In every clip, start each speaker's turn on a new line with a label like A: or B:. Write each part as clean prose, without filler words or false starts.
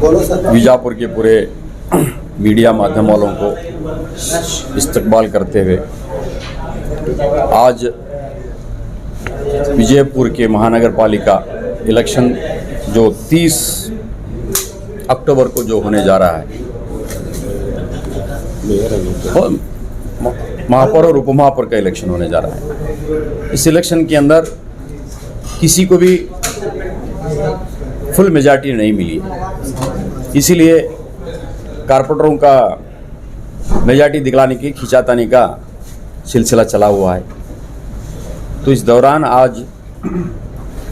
A: बीजापुर के पूरे मीडिया माध्यम वालों को इस्तकबाल करते हुए आज विजयपुर के महानगर पालिका इलेक्शन जो 30 अक्टूबर को जो होने जा रहा है, महापौर और उपमहापौर का इलेक्शन होने जा रहा है। इस इलेक्शन के अंदर किसी को भी फुल मेजॉरिटी नहीं मिली है, इसीलिए कारपोरेटरों का मेजॉरिटी दिखलाने की खिंचातानी का सिलसिला चला हुआ है। तो इस दौरान आज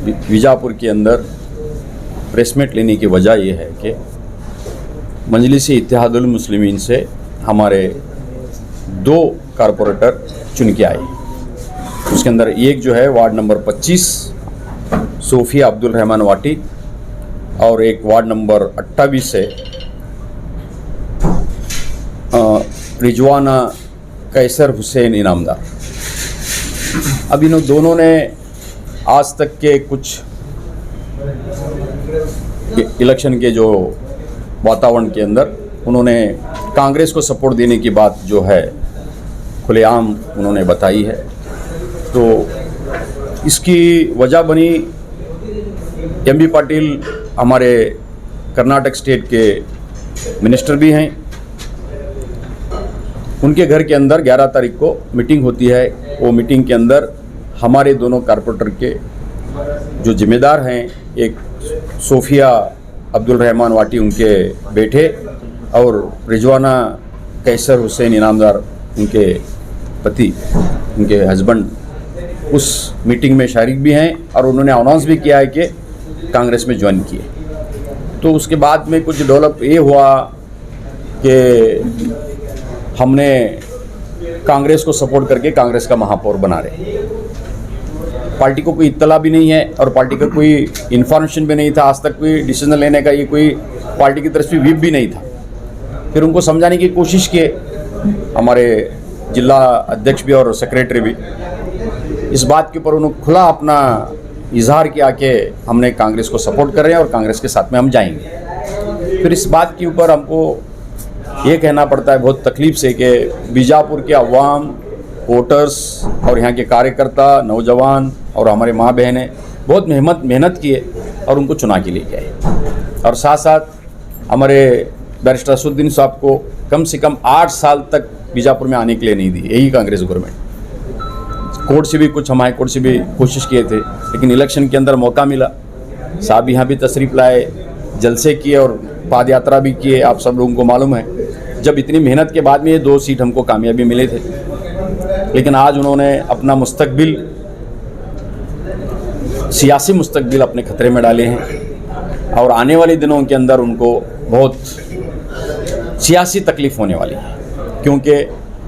A: बीजापुर के अंदर प्रेस मीट लेने की वजह यह है कि मजलिस-ए-इत्तेहादुल मुस्लिमीन से हमारे 2 कारपोरेटर चुन के आए। उसके अंदर एक जो है वार्ड नंबर 25 सोफिया अब्दुल रहमान वाटी और एक वार्ड नंबर 28 से रिजवाना कैसर हुसैन इनामदार। अब इन दोनों ने आज तक के कुछ इलेक्शन के जो वातावरण के अंदर उन्होंने कांग्रेस को सपोर्ट देने की बात जो है खुलेआम उन्होंने बताई है। तो इसकी वजह बनी एमबी पाटिल हमारे कर्नाटक स्टेट के मिनिस्टर भी हैं, उनके घर के अंदर 11 तारीख को मीटिंग होती है। वो मीटिंग के अंदर हमारे दोनों कारपोरेटर के जो जिम्मेदार हैं, एक सोफिया अब्दुल रहमान वाटी उनके बेटे और रिजवाना कैसर हुसैन इनामदार उनके पति, उनके हस्बैंड, उस मीटिंग में शरीक भी हैं और उन्होंने अनाउंस भी किया है कि कांग्रेस में ज्वाइन किए। तो उसके बाद में कुछ डेवलप ये हुआ कि हमने कांग्रेस को सपोर्ट करके कांग्रेस का महापौर बना रहे। पार्टी को कोई इत्तला भी नहीं है और पार्टी का कोई इन्फॉर्मेशन भी नहीं था, आज तक कोई डिसीजन लेने का ये कोई पार्टी की तरफ से व्हिप भी नहीं था। फिर उनको समझाने की कोशिश किए, हमारे जिला अध्यक्ष भी और सेक्रेटरी भी, इस बात के ऊपर उन्होंने खुला अपना इजहार किया कि हमने कांग्रेस को सपोर्ट कर रहे हैं और कांग्रेस के साथ में हम जाएंगे। फिर इस बात के ऊपर हमको ये कहना पड़ता है बहुत तकलीफ से कि बीजापुर के अवाम, वोटर्स और यहाँ के कार्यकर्ता, नौजवान और हमारे माँ बहनें बहुत मेहनत किए और उनको चुना के लेके आए। और साथ साथ हमारे बैरिस्टर असदुद्दीन साहब को कम से कम 8 साल तक बीजापुर में आने के लिए नहीं दी, यही कांग्रेस गवर्नमेंट। कोर्ट से भी कुछ, हम हाई कोर्ट से भी कोशिश किए थे, लेकिन इलेक्शन के अंदर मौका मिला। साहब यहाँ भी तशरीफ़ लाए, जलसे किए और पाद यात्रा भी किए। आप सब लोगों को मालूम है, जब इतनी मेहनत के बाद में ये 2 सीट हमको कामयाबी मिले थे, लेकिन आज उन्होंने अपना मुस्तकबिल, सियासी मुस्तकबिल अपने खतरे में डाले हैं और आने वाले दिनों के अंदर उनको बहुत सियासी तकलीफ़ होने वाली है, क्योंकि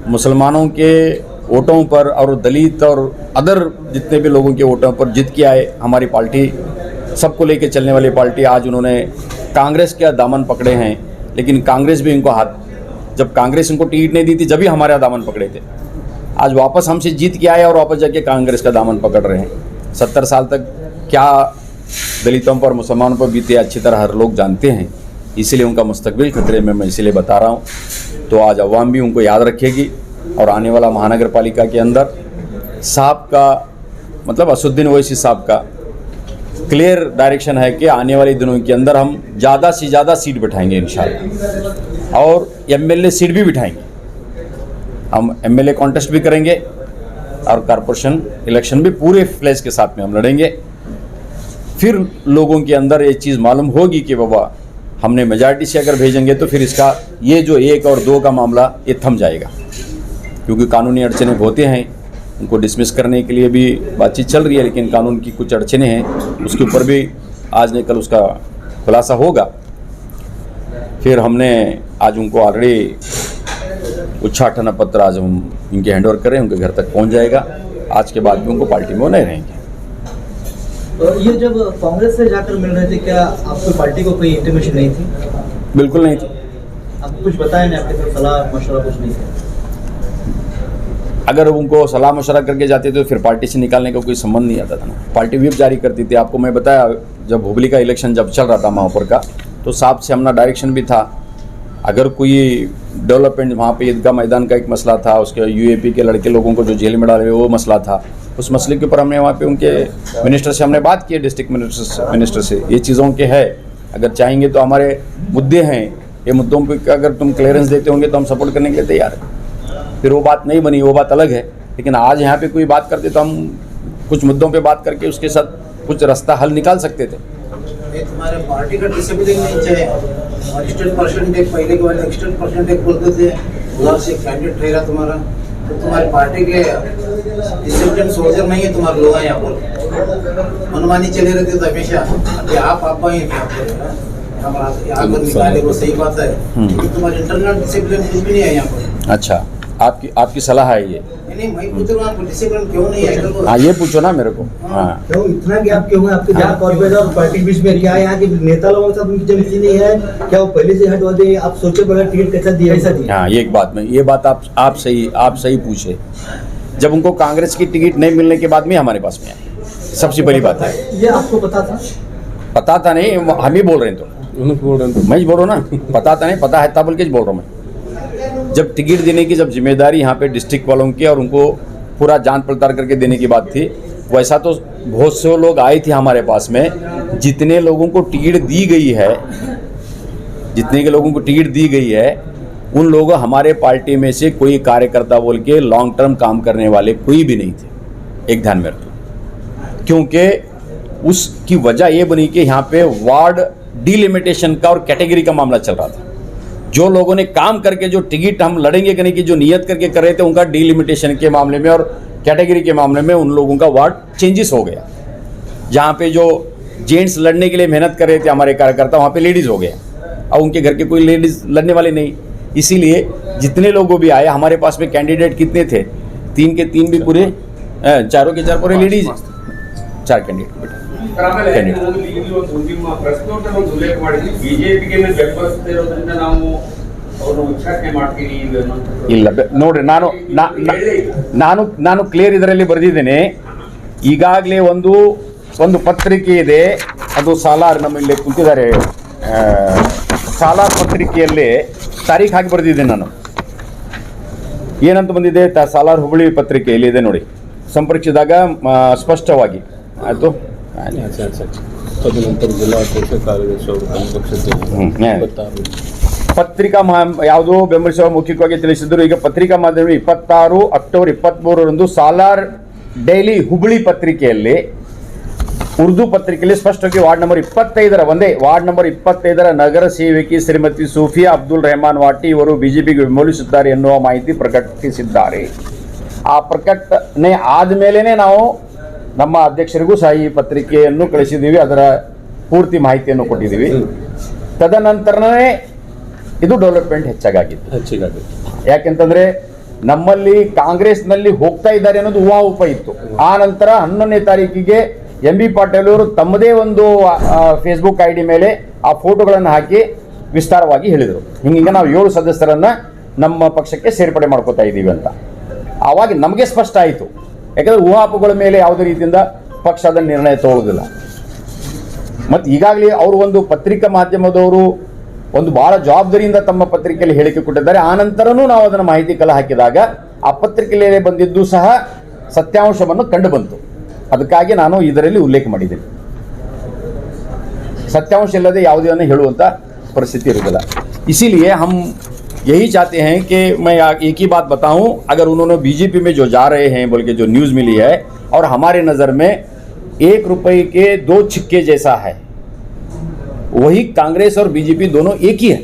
A: मुसलमानों के वोटों पर और दलित और अदर जितने भी लोगों के वोटों पर जीत के आए हमारी पार्टी, सबको लेके चलने वाली पार्टी, आज उन्होंने कांग्रेस के दामन पकड़े हैं। लेकिन कांग्रेस भी इनको हाथ, जब कांग्रेस इनको टिकट नहीं दी थी जब भी हमारे दामन पकड़े थे, आज वापस हमसे जीत के आए और वापस जाके कांग्रेस का दामन पकड़ रहे हैं। 70 साल तक क्या दलितों पर, मुसलमानों पर बीते अच्छी तरह हर लोग जानते हैं, इसीलिए उनका मुस्तकबिल खतरे में मैं इसीलिए बता रहा हूँ। तो आज अवाम भी उनको याद रखेगी और आने वाला महानगर पालिका के अंदर साहब का, मतलब असदुद्दीन ओवैसी साहब का क्लियर डायरेक्शन है कि आने वाले दिनों के अंदर हम ज़्यादा से ज़्यादा सीट बिठाएंगे इंशाल्लाह, और एमएलए सीट भी बिठाएंगे। हम एमएलए कॉन्टेस्ट भी करेंगे और कॉरपोरेशन इलेक्शन भी पूरे फ्लैश के साथ में हम लड़ेंगे। फिर लोगों के अंदर ये चीज़ मालूम होगी कि बाबा हमने मेजॉरिटी से अगर भेजेंगे तो फिर इसका ये जो 1 और 2 का मामला ये थम जाएगा, क्योंकि कानूनी अड़चने होते हैं, उनको डिसमिस करने के लिए भी बातचीत चल रही है, लेकिन कानून की कुछ अड़चने हैं, उसके ऊपर भी आज नहीं कल उसका खुलासा होगा। फिर हमने आज उनको ऑलरेडी उच्चाटन पत्र आज हम इनके हैंड ओवर करें, उनके घर तक पहुंच जाएगा। आज के बाद भी उनको पार्टी में वो नहीं रहेंगे।
B: तो ये जब कांग्रेस से जाकर मिल रहे थे, क्या आपकी पार्टी को कोई इंटीमेशन नहीं थी?
A: बिल्कुल नहीं थी।
B: आपको कुछ बताया नहीं, आपके साथ सलाह मशवरा कुछ नहीं था?
A: अगर उनको सलाह मशवरा करके जाते तो फिर पार्टी से निकालने का कोई संबंध नहीं आता था ना। पार्टी व्हिप जारी करती थी। आपको मैं बताया, जब हुबली का इलेक्शन जब चल रहा था महापौर का, तो तो साहब से हमारा डायरेक्शन भी था, अगर कोई डेवलपमेंट वहाँ पे ईदगाह मैदान का एक मसला था, उसके यूएपी के लड़के लोगों को जो जेल में डाले वो मसला था, उस मसले के ऊपर हमने वहाँ पे उनके मिनिस्टर से हमने बात की है, डिस्ट्रिक्ट मिनिस्टर से, ये चीज़ों के है, अगर चाहेंगे तो हमारे मुद्दे हैं, ये मुद्दों पे अगर तुम क्लियरेंस देते होंगे तो हम सपोर्ट करने के लिए तैयार हैं। फिर वो बात नहीं बनी, वो बात अलग है, लेकिन आज यहाँ पे कोई बात करते तो हम कुछ मुद्दों पे बात करके उसके साथ कुछ रास्ता हल निकाल सकते थे।
C: तुम्हारे पार्टी का डिसिप्लिन नहीं चाहिए और स्टेट परसेंटेज पहले के वाले स्टेट परसेंटेज बोलते थे, उधर से कैंडिडेट ठहरा तुम्हारा, तो तुम्हारी पार्टी के डिसिप्लिन सोल्जर नहीं है तुम्हारे लोग यहाँ पर, मनमानी चले रहते तो हमेशा आप ही हमारा यहाँ पर निकाले, वो सही बात है, तुम्हारे इंटरनल डिसिप्लिन कुछ भी नहीं है यहाँ पर।
A: अच्छा, आपकी सलाह है ये?
C: नहीं, मैं पूछ रहा हूँ डिसिप्लिन क्यों नहीं है?
A: हाँ, ये पूछो ना मेरे को। हाँ,
B: क्यों इतना गैप क्यों है आपके जहाँ कॉर्पोरेट और पार्टी बीच में? क्या यहाँ के नेता लोगों के साथ उनकी जमती नहीं है क्या? वो पहले से हटवा दे, आप सोचे बगैर टिकट कैसा दिया, ऐसा दिया?
A: हाँ, ये बात आप सही पूछे। जब उनको कांग्रेस की टिकट नहीं मिलने के बाद में हमारे पास में आए, सबसे पहली बात है।
B: ये आपको पता था?
A: पता था नहीं, हम ही बोल रहे हैं, तो मैं ही बोल रहा हूँ ना, पता था नहीं, पता है था बोल के बोल रहा हूँ मैं। जब टिकट देने की जब जिम्मेदारी यहाँ पे डिस्ट्रिक्ट वालों की और उनको पूरा जांच पड़ताल करके देने की बात थी, वैसा तो बहुत से लोग आए थे हमारे पास में, जितने लोगों को टिकट दी गई है, जितने के लोगों को टिकट दी गई है, उन लोगों हमारे पार्टी में से कोई कार्यकर्ता बोल के लॉन्ग टर्म काम करने वाले कोई भी नहीं थे, एक ध्यान में रखो। क्योंकि उसकी वजह ये बनी कि यहाँ पे वार्ड डिलिमिटेशन का और कैटेगरी का मामला चल रहा था। जो लोगों ने काम करके जो टिकट हम लड़ेंगे करने की जो नियत करके कर रहे थे, उनका डिलिमिटेशन के मामले में और कैटेगरी के मामले में उन लोगों का वार्ड चेंजेस हो गया। जहाँ पे जो जेंट्स लड़ने के लिए मेहनत कर रहे थे हमारे कार्यकर्ता, वहाँ पे लेडीज़ हो गया, और उनके घर के कोई लेडीज़ लड़ने वाले नहीं। इसीलिए जितने लोगों भी आए हमारे पास में, कैंडिडेट कितने थे, 3 के 3 भी पूरे, चारों के 4 पूरे लेडीज़, 4 कैंडिडेट। ಇಲ್ಲ ನೋಡ್ರಿ, ನಾನು ಕ್ಲಿಯರ್ ಇದರಲ್ಲಿ ಬರೆದಿದ್ದೇನೆ. ಈಗಾಗಲೇ ಒಂದು ಪತ್ರಿಕೆ ಇದೆ, ಅದು ಸಾಲಾರ್ ನಮ್ಮ ಇಲ್ಲಿ ಕುಂತಿದ್ದಾರೆ, ಸಾಲಾರ್ ಪತ್ರಿಕೆಯಲ್ಲಿ ತಾರೀಖು ಹಾಕಿ ಬರೆದಿದ್ದೇನೆ ನಾನು. ಏನಂತ ಬಂದಿದೆ, ಸಾಲಾರ್ ಹುಬ್ಬಳ್ಳಿ ಪತ್ರಿಕೆಯಲ್ಲಿ ಇದೆ ನೋಡಿ, ಸಂಪರ್ಕಿಸಿದಾಗ ಸ್ಪಷ್ಟವಾಗಿ ಆಯಿತು.
D: ತದನಂತರ ಜಿಲ್ಲಾಧ್ಯಕ್ಷ ಕಾರ್ಯದರ್ಶಿ ಅವರು ತಮ್ಮ ಪಕ್ಷಕ್ಕೆ
A: ಪತ್ರಿಕಾ ಯಾವುದೋ ಬೆಂಬಲಿಸುವ ಮೌಖಿಕವಾಗಿ ತಿಳಿಸಿದ್ರು. ಈಗ ಪತ್ರಿಕಾ ಮಾಧ್ಯಮ 26 ಅಕ್ಟೋಬರ್ 23ರಂದು ಸಾಲಾರ್ ಡೈಲಿ ಹುಬ್ಬಳ್ಳಿ ಪತ್ರಿಕೆಯಲ್ಲಿ, ಉರ್ದು ಪತ್ರಿಕೆಯಲ್ಲಿ ಸ್ಪಷ್ಟವಾಗಿ ವಾರ್ಡ್ ನಂಬರ್ 25ರ ನಗರ ಸೇವಕಿ ಶ್ರೀಮತಿ ಸೂಫಿಯಾ ಅಬ್ದುಲ್ ರೆಹಮಾನ್ ವಾಟಿ ಇವರು ಬಿಜೆಪಿಗೆ ಬೆಂಬಲಿಸುತ್ತಾರೆ ಎನ್ನುವ ಮಾಹಿತಿ ಪ್ರಕಟಿಸಿದ್ದಾರೆ. ಆ ಪ್ರಕಟಣೆ ಆದಮೇಲೆ ನಾವು ನಮ್ಮ ಅಧ್ಯಕ್ಷರಿಗೂ ಸಹ ಈ ಪತ್ರಿಕೆಯನ್ನು ಕಳಿಸಿದ್ದೀವಿ, ಅದರ ಪೂರ್ತಿ ಮಾಹಿತಿಯನ್ನು ಕೊಟ್ಟಿದ್ದೀವಿ. ತದನಂತರನೇ ಇದು ಡೆವಲಪ್ಮೆಂಟ್ ಹೆಚ್ಚಾಗಿತ್ತು. ಯಾಕೆಂತಂದರೆ ನಮ್ಮಲ್ಲಿ ಕಾಂಗ್ರೆಸ್ನಲ್ಲಿ ಹೋಗ್ತಾ ಇದ್ದಾರೆ ಅನ್ನೋದು ಊಹಾಪೋಹ ಇತ್ತು. ಆ ನಂತರ 11ನೇ ತಾರೀಕಿಗೆ MB ಪಾಟೀಲ್ ಅವರು ತಮ್ಮದೇ ಒಂದು ಫೇಸ್ಬುಕ್ ID ಮೇಲೆ ಆ ಫೋಟೋಗಳನ್ನು ಹಾಕಿ ವಿಸ್ತಾರವಾಗಿ ಹೇಳಿದರು, ಹಿಂಗೆ ನಾವು 7 ಸದಸ್ಯರನ್ನು ನಮ್ಮ ಪಕ್ಷಕ್ಕೆ ಸೇರ್ಪಡೆ ಮಾಡ್ಕೋತಾ ಇದ್ದೀವಿ ಅಂತ. ಆವಾಗ ನಮಗೆ ಸ್ಪಷ್ಟ ಆಯಿತು, ಯಾಕಂದರೆ ಊಹಾಪೋಹಗಳ ಮೇಲೆ ಯಾವುದೇ ರೀತಿಯಿಂದ ಪಕ್ಷ ಅದನ್ನು ನಿರ್ಣಯ ತಗೊಳ್ಳೋದಿಲ್ಲ. ಮತ್ತು ಈಗಾಗಲೇ ಅವರು ಒಂದು ಪತ್ರಿಕಾ ಮಾಧ್ಯಮದವರು ಒಂದು ಭಾಳ ಜವಾಬ್ದಾರಿಯಿಂದ ತಮ್ಮ ಪತ್ರಿಕೆಯಲ್ಲಿ ಹೇಳಿಕೆ ಕೊಟ್ಟಿದ್ದಾರೆ. ಆ ನಂತರನೂ ನಾವು ಅದನ್ನು ಮಾಹಿತಿ ಕಲೆ ಹಾಕಿದಾಗ ಆ ಪತ್ರಿಕೆಯಲ್ಲಿ ಬಂದಿದ್ದು ಸಹ ಸತ್ಯಾಂಶವನ್ನು ಕಂಡು ಬಂತು. ಅದಕ್ಕಾಗಿ ನಾನು ಇದರಲ್ಲಿ ಉಲ್ಲೇಖ ಮಾಡಿದ್ದೇನೆ. सत्यांश इಲ್ಲದೆ ಯಾವುದನ್ನು ಹೇಳುವಂತ ಪರಿಸ್ಥಿತಿ ಇರುವುದಿಲ್ಲ. इसीलिए हम यही चाहते हैं कि मैं एक ही बात बताऊं, अगर उन्होंने बीजेपी में जो जा रहे हैं बोल के जो न्यूज़ मिली है, और हमारे नज़र में 1 रुपए के 2 छिक्के जैसा है, वही कांग्रेस और बीजेपी दोनों एक ही है,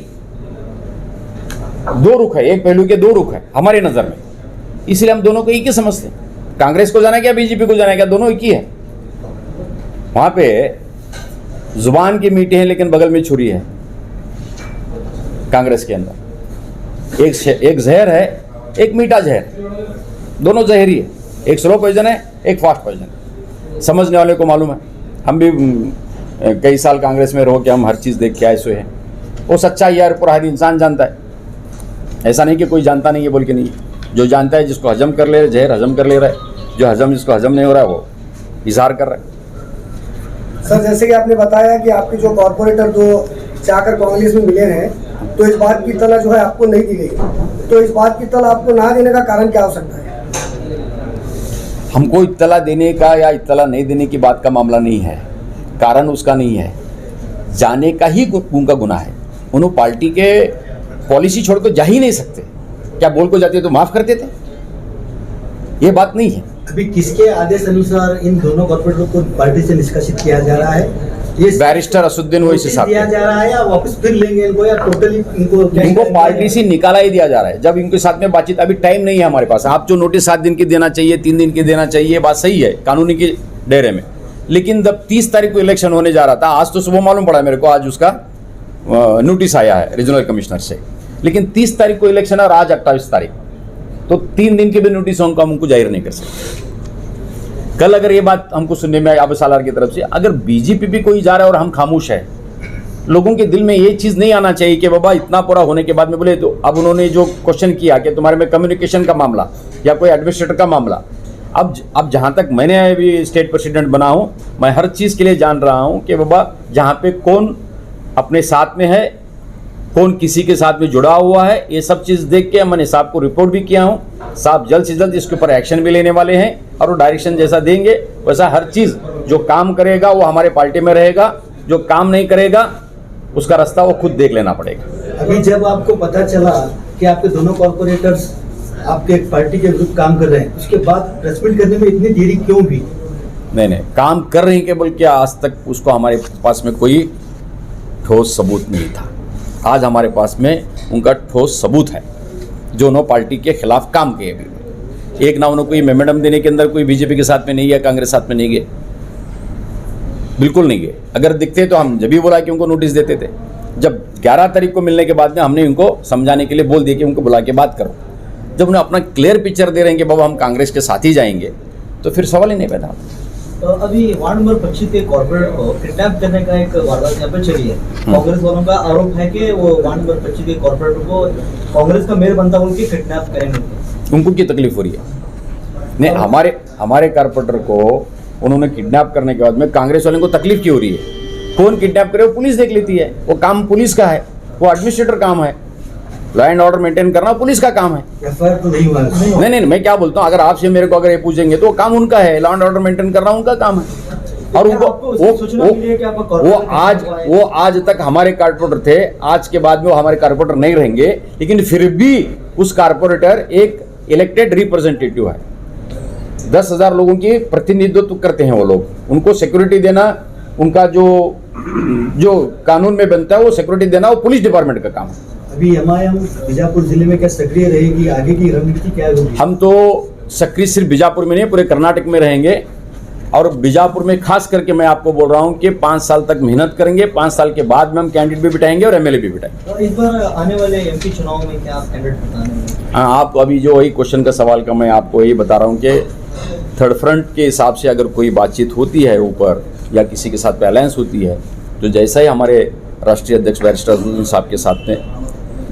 A: 2 रुख है, एक पहलू के 2 रुख है हमारे नज़र में. इसलिए हम दोनों को एक ही समझते हैं. कांग्रेस को जाना क्या, बीजेपी को जाना क्या, दोनों एक ही है. वहाँ पे जुबान की मीठी है लेकिन बगल में छुरी है. कांग्रेस के अंदर एक जहर है, एक मीठा जहर, दोनों जहरी है. एक स्लो पॉइजन है, एक फास्ट पॉइजन. समझने वाले को मालूम है. हम भी कई साल कांग्रेस में रहो कि हम हर चीज़ देख के आए हुए हैं. वो सच्चाई यार पूरा हर इंसान जानता है. ऐसा नहीं कि कोई जानता नहीं है बोल के नहीं. जो जानता है, जिसको हजम कर ले, जहर हजम कर ले रहा है, जो हजम जिसको हजम नहीं हो रहा है वो इजहार कर रहा है.
E: सर, जैसे कि आपने बताया कि आपके जो कॉर्पोरेटर 2 से आकर कांग्रेस में मिले हैं, तो इस बात की इत्तला जो है आपको नहीं दी गई, तो इस बात की इत्तला आपको ना देने का कारण क्या हो सकता है?
A: हमको इत्तला देने का या इत्तला नहीं देने की बात का मामला नहीं है, कारण उसका नहीं है, जाने का ही उनका गुनाह है। उन्होंने पार्टी के पॉलिसी छोड़कर जा ही नहीं सकते। क्या बोल को जाते तो माफ कर देते? ये बात नहीं है।
B: अभी किसके आदेश अनुसार इन दोनों कॉर्पोरेटरों को पार्टी से निष्कासित किया जा रहा है? ये
A: बैरिस्टर असुद्दीन ओवैसी साहब
B: दिया जा रहा है या वापस फिर लेंगे इनको, या टोटली
A: इनको पार्टी से निकाला ही दिया जा रहा है? जब इनके साथ में बातचीत, अभी टाइम नहीं है हमारे पास। आप जो नोटिस 7 दिन की देना चाहिए, 3 दिन की देना चाहिए, बात सही है कानूनी के दायरे में, लेकिन जब 30 तारीख को इलेक्शन होने जा रहा था, आज तो सुबह मालूम पड़ा मेरे को, आज उसका नोटिस आया है रीजनल कमिश्नर से, लेकिन 30 तारीख को इलेक्शन है और आज 28 तारीख, तो 3 दिन के भी नोटिस हम उनको जाहिर नहीं कर सकते। कल अगर ये बात हमको सुनने में आई आबे सालार की तरफ से, अगर बीजेपी भी कोई जा रहा है और हम खामोश है, लोगों के दिल में ये चीज़ नहीं आना चाहिए कि बाबा इतना पूरा होने के बाद में बोले। तो अब उन्होंने जो क्वेश्चन किया कि तुम्हारे में कम्युनिकेशन का मामला या कोई एडमिनिस्ट्रेटर का मामला, अब जहाँ तक मैंने अभी स्टेट प्रेसिडेंट बना हूँ, मैं हर चीज़ के लिए जान रहा हूँ कि बाबा जहाँ पे कौन अपने साथ में है, कौन किसी के साथ में जुड़ा हुआ है, ये सब चीज़ देख के मैंने साहब को रिपोर्ट भी किया हूँ। साहब जल्द से जल्द इसके ऊपर एक्शन भी लेने वाले हैं और वो डायरेक्शन जैसा देंगे वैसा हर चीज़, जो काम करेगा वो हमारे पार्टी में रहेगा, जो काम नहीं करेगा उसका रास्ता वो खुद देख लेना पड़ेगा।
B: अभी जब आपको पता चला कि आपके दोनों कॉर्पोरेटर्स आपके पार्टी के विरुद्ध काम कर रहे हैं, उसके बाद प्रेस मीट करने में इतनी देरी क्यों हुई?
A: नहीं, काम कर रही के बोल के आज तक उसको हमारे पास में कोई ठोस सबूत नहीं था। आज हमारे पास में उनका ठोस सबूत है, जो उन्होंने पार्टी के खिलाफ काम किए। भी एक ना उन्होंने कोई मेमोरेंडम देने के अंदर कोई बीजेपी के साथ में नहीं गया, कांग्रेस साथ में नहीं गए, बिल्कुल नहीं गए। अगर दिखते तो हम जब भी बोला कि उनको नोटिस देते थे। जब 11 तारीख को मिलने के बाद में हमने उनको समझाने के लिए बोल दिया कि उनको बुला के बात करो, जब उन्हें अपना क्लियर पिक्चर दे रहे हैं कि बाबा हम कांग्रेस के साथ ही जाएंगे, तो फिर सवाल ही नहीं पैदा।
B: तो अभी वार्ड नंबर 25 के कॉर्पोरेट को किडनैप करने का एक वारदात यहाँ पर चली है। कांग्रेस वालों का आरोप है कि वो वार्ड नंबर 25 के कॉर्पोरेटर को कांग्रेस का मेयर बनता बोल के किडनैप करेंगे।
A: उनको क्या तकलीफ हो रही है? नहीं, हमारे कॉर्पोरेटर को उन्होंने किडनैप करने के बाद में कांग्रेस वालों को तकलीफ क्यों हो रही है? कौन किडनैप करे वो पुलिस देख लेती है, वो काम पुलिस का है, वो एडमिनिस्ट्रेटर काम है, लॉ एंड ऑर्डर मेंटेन करना पुलिस का काम है।
B: एफआईआर तो नहीं हुआ।
A: नहीं, मैं क्या बोलता हूँ, अगर आपसे मेरे को अगर ये पूछेंगे तो काम उनका है, लॉ एंड ऑर्डर मेंटेन करना उनका काम है। और उनको वो आज तक हमारे कारपोरेटर थे, आज के बाद में वो हमारे कारपोरेटर नहीं रहेंगे, लेकिन फिर भी उस कारपोरेटर एक इलेक्टेड रिप्रेजेंटेटिव है। 10,000 लोगों की प्रतिनिधित्व करते हैं वो लोग, उनको सिक्योरिटी देना, उनका जो कानून में बनता है वो सिक्योरिटी देना वो पुलिस डिपार्टमेंट का काम है।
B: अभी एमआईएम बीजापुर जिले में क्या सक्रिय रहेगी? आगे की रणनीति क्या होगी?
A: हम तो सक्रिय सिर्फ बीजापुर में नहीं, पूरे कर्नाटक में रहेंगे। और बीजापुर में खास करके मैं आपको बोल रहा हूं कि 5 साल तक मेहनत करेंगे, 5 साल के बाद में हम कैंडिडेट भी बिठाएंगे और एमएलए भी बिठाएंगे।
B: तो इस बार आने वाले एमपी चुनाव में क्या आप कैंडिडेट बताएंगे?
A: हाँ, आप अभी जो वही क्वेश्चन का सवाल का मैं आपको यही बता रहा हूँ कि थर्ड फ्रंट के हिसाब से अगर कोई बातचीत होती है ऊपर या किसी के साथ अलायंस होती है, तो जैसा ही हमारे राष्ट्रीय अध्यक्ष बैरिस्टर असुद्दीन साहब के साथ में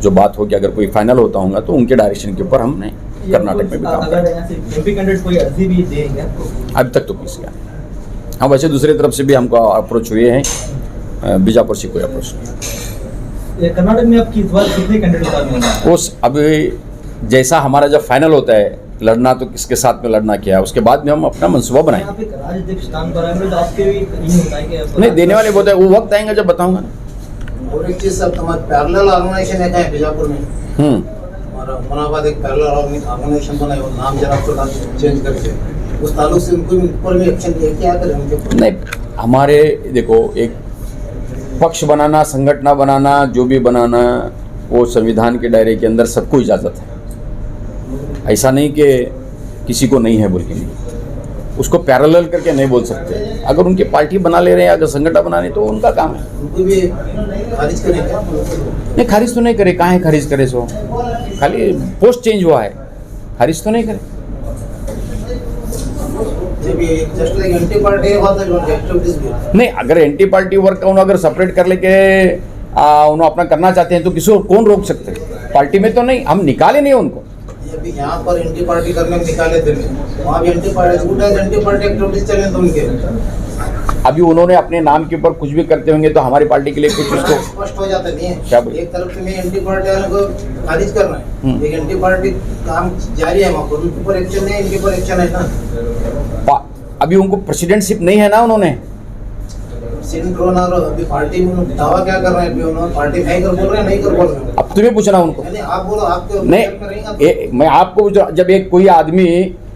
A: जो बात होगी, अगर कोई फाइनल होता होगा तो उनके डायरेक्शन के ऊपर हमने कर्नाटक में भी काम
B: अगर एमपी कैंडिडेट कोई अर्जी भी देंगे
A: अभी तक तो किसी का नहीं। हाँ, वैसे दूसरी तरफ से भी हमको अप्रोच हुए हैं, बीजापुर से कोई अप्रोच नहीं।
B: कर्नाटक में आपकी इस बार कितने कैंडिडेट उतारने?
A: उस अभी जैसा हमारा जब फाइनल होता है लड़ना तो किसके साथ में लड़ना क्या है, उसके बाद में हम अपना मंसूबा बनाएंगे। नहीं, देने वाले बोलते हैं वो वक्त आएंगे जब बताऊंगा।
C: और एक चीज सर, तुम्हारा पैरेलल ऑर्गेनाइजेशन है क्या बीजापुर में? हमारा मनाबाद एक पैरेलल ऑर्गेनाइजेशन बना है, वो नाम जरा थोड़ा चेंज करके उस ताल्लुक से उनको ऊपर में एक्शन लिया, क्या करें उनके? नहीं,
A: हमारे देखो, एक पक्ष बनाना, संगठन बनाना, जो भी बनाना, वो संविधान के दायरे के अंदर सबको इजाज़त है। ऐसा नहीं कि किसी को नहीं है बोल के नहीं, उसको पैरेलल करके नहीं बोल सकते। अगर उनकी पार्टी बना ले रहे हैं, अगर संगठन बनाने, तो उनका काम है।
C: उनको भी खारिज करें क्या?
A: नहीं, खारिज तो नहीं करे, कहाँ है खारिज करे? सो खाली पोस्ट चेंज हुआ है, खारिज तो नहीं करे। नहीं, अगर एंटी पार्टी वर्क उन्होंने अगर सेपरेट कर लेके उन्होंने अपना करना चाहते हैं तो किसी को कौन रोक सकते हैं? पार्टी में तो नहीं, हम निकाले नहीं उनको।
C: अभी यहाँ पर एंटी पार्टी करने में निकाले थे, वहाँ भी एंटी पार्टी एक्टिविटीज चले तो उनके
A: अभी उन्होंने अपने नाम के ऊपर कुछ भी करते होंगे तो हमारी पार्टी के लिए कुछ उसको
C: स्पष्ट हो जाता नहीं
A: क्या
C: है।
A: बोले?
C: एक तरफ तुम्हें एंटी पार्टी वालों को खारिज करना है, एक एंटी पार्टी काम जारी है वहाँ पर, उनके ऊपर एक्शन नहीं, इनके ऊपर एक्शन है ना।
A: अभी उनको प्रेसिडेंटशिप नहीं है ना, उन्होंने
C: सिंक्रोन और अभी पार्टी में दावा क्या कर रहे हैं, अभी उन्होंने पार्टी नहीं कर बोल रहे हैं, नहीं कर बोल रहे हैं।
A: अब तुम्हें पूछना उनको।
C: यानी आप बोलो, आपके
A: नहीं मैं आपको जब एक कोई आदमी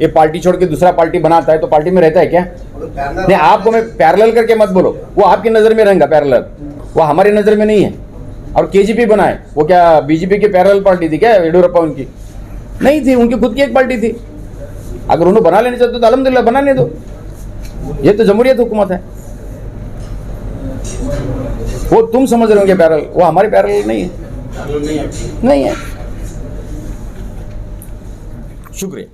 A: ये पार्टी छोड़ के दूसरा पार्टी बनाता है तो पार्टी में रहता है क्या? नहीं, आपको मैं पैरेलल करके मत बोलो, वो आपकी नज़र में रहेगा पैरेलल, वो हमारी नज़र में नहीं है। और केजीपी बनाए, वो क्या बीजेपी की पैरेलल पार्टी थी क्या येडियुरप्पा? उनकी नहीं थी, उनकी खुद की एक पार्टी थी। अगर उन्हें बना लेने चाहते तो अल्हम्दुलिल्लाह बनाने दो, ये तो जमहूरियत हुकूमत है। वो तुम समझ रहे होंगे पैरेलल, वो हमारी पैरेलल नहीं है, नहीं है। शुक्रिया।